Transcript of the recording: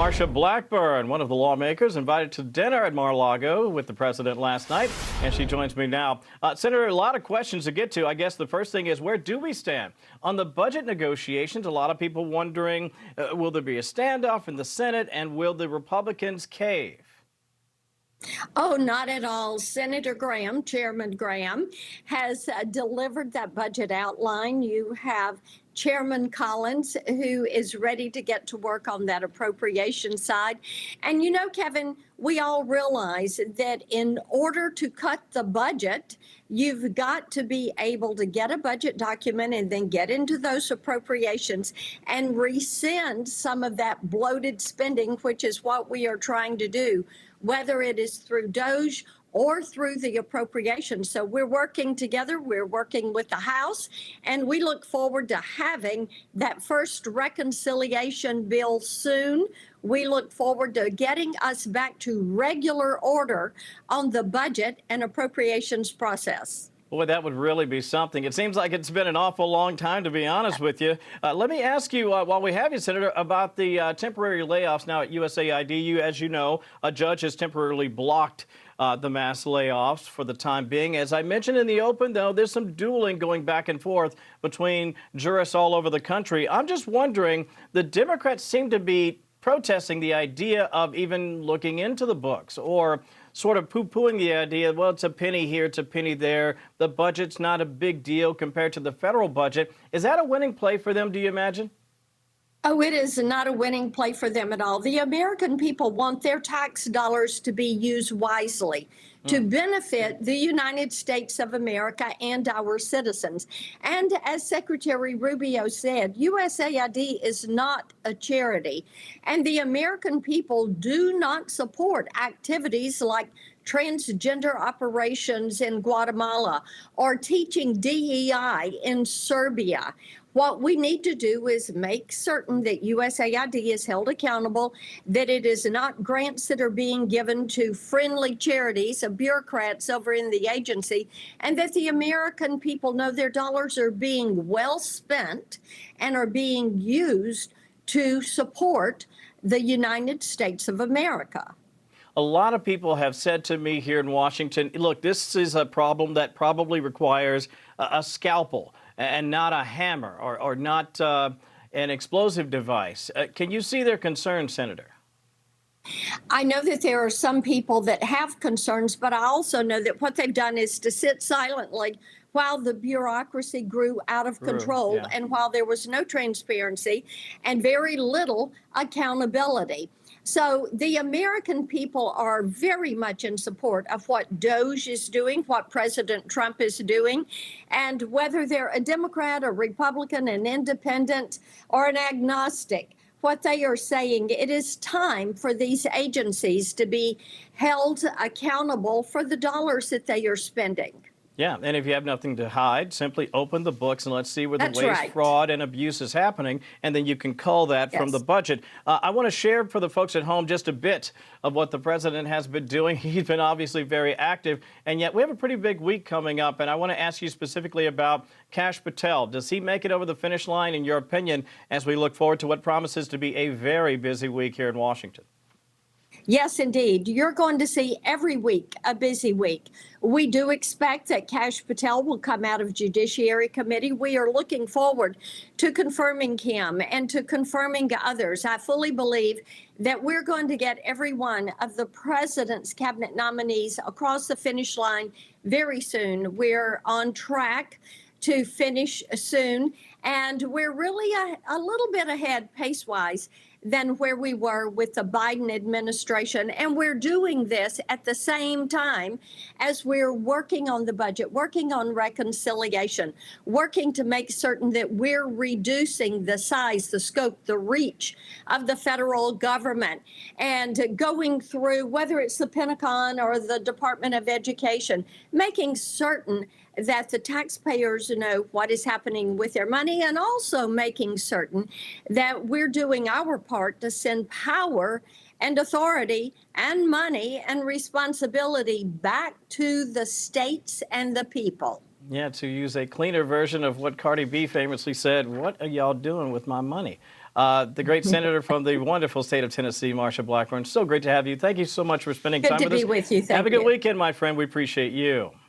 Marsha Blackburn, one of the lawmakers invited to dinner at Mar-A-Lago with the president last night, and she joins me now. Senator, a lot of questions to get to. I guess the first thing is, where do we stand on the budget negotiations? A lot of people wondering, will there be a standoff in the Senate, and will the Republicans cave? Oh, not at all. Senator Graham, Chairman Graham, has delivered that budget outline. You have Chairman Collins, who is ready to get to work on that appropriation side. And you know, Kevin, we all realize that in order to cut the budget, you've got to be able to get a budget document and then get into those appropriations and rescind some of that bloated spending, which is what we are trying to do, whether it is through DOGE or through the appropriations. So we're working together, we're working with the House, and we look forward to having that first reconciliation bill soon. We look forward to getting us back to regular order on the budget and appropriations process. Boy, that would really be something. It seems like it's been an awful long time, to be honest with you. Let me ask you, while we have you, Senator, about the temporary layoffs now at USAID. As you know, a judge has temporarily blocked the mass layoffs for the time being. As I mentioned in the open, though, there's some dueling going back and forth between jurists all over the country. I'm just wondering, the Democrats seem to be protesting the idea of even looking into the books, or sort of poo-pooing the idea, well, it's a penny here, it's a penny there. The budget's not a big deal compared to the federal budget. Is that a winning play for them, do you imagine? Oh, it is not a winning play for them at all. The American people want their tax dollars to be used wisely to benefit the United States of America and our citizens. And as Secretary Rubio said, USAID is not a charity, and the American people do not support activities like transgender operations in Guatemala or teaching DEI in Serbia. What we need to do is make certain that USAID is held accountable, that it is not grants that are being given to friendly charities of bureaucrats over in the agency, and that the American people know their dollars are being well spent and are being used to support the United States of America. A lot of people have said to me here in Washington, look, this is a problem that probably requires a scalpel and not a hammer, or not an explosive device. Can you see their concerns, Senator? I know that there are some people that have concerns, but I also know that what they've done is to sit silently while the bureaucracy grew out of control, and while there was no transparency and very little accountability. So the American people are very much in support of what DOGE is doing, what President Trump is doing, and whether they're a Democrat, a Republican, an independent, or an agnostic, what they are saying, it is time for these agencies to be held accountable for the dollars that they are spending. Yeah, and if you have nothing to hide, simply open the books and let's see where the waste, fraud, and abuse is happening, and then you can cull that from the budget. I want to share for the folks at home just a bit of what the president has been doing. He's been obviously very active, and yet we have a pretty big week coming up, and I want to ask you specifically about Kash Patel. Does he make it over the finish line, in your opinion, as we look forward to what promises to be a very busy week here in Washington? Yes, indeed. You're going to see every week a busy week. We do expect that Kash Patel will come out of Judiciary Committee. We are looking forward to confirming him and to confirming others. I fully believe that we're going to get every one of the president's cabinet nominees across the finish line very soon. We're on track to finish soon, and we're really a little bit ahead pace-wise than where we were with the Biden administration. And we're doing this at the same time as we're working on the budget, working on reconciliation, working to make certain that we're reducing the size, the scope, the reach of the federal government, and going through, whether it's the Pentagon or the Department of Education, making certain that the taxpayers know what is happening with their money, and also making certain that we're doing our part to send power and authority and money and responsibility back to the states and the people. Yeah, to use a cleaner version of what Cardi B famously said, what are y'all doing with my money? the great senator from the wonderful state of Tennessee, Marsha Blackburn. So great to have you. Thank you so much for spending Good time to with us. be with you. Thank Have a good you. weekend, my friend. We appreciate you.